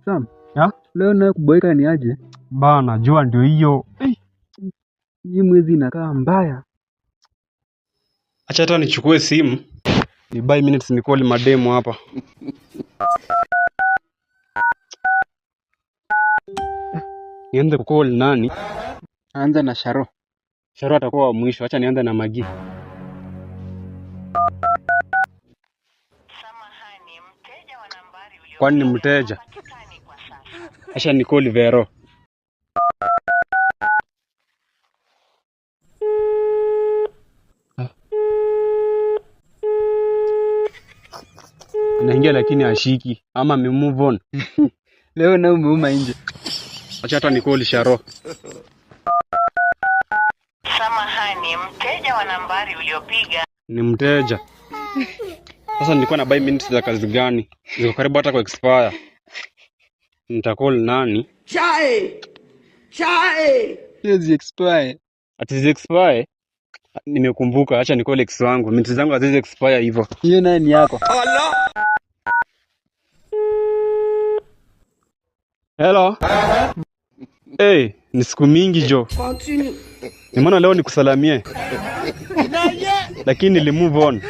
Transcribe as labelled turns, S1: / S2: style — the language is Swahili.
S1: Sam,
S2: ya?
S1: Leo na kuboeka ni aje?
S2: Bana, jua ndio hiyo.
S1: Hii mwezi inakaa mbaya.
S2: Acha hata nichukue simu. Ni buy minutes ni call mademu hapa. Nianze kucall nani?
S1: Anza na Sharo.
S2: Sharo atakuwa wa mwisho. Acha nianze na Magi.
S3: Samahani, mteja wa nambari ulio.
S2: Kwani ni mteja? Acha ni call Vero. Anaingia lakini ashiki ama me move on.
S1: Leo na umeuma nje.
S2: Acha hata ni call Sharo.
S3: Samahani, mteja wa nambari uliopiga.
S2: Ni mteja. Sasa nilikuwa na buy minutes za kazi gani? Ziko karibu hata ku expire. Nitacall nani?
S4: Chai!
S1: Hizi expire.
S2: Ati zi expire? Nimekumbuka, acha nicall ex wangu. Minutes zangu haziwezi expire hivyo.
S1: Hiyo naye ni yako.
S2: Hello. Hey, ni siku mingi jo.
S4: Continue.
S2: Nimeona leo nikusalamie. Lakini nili move on.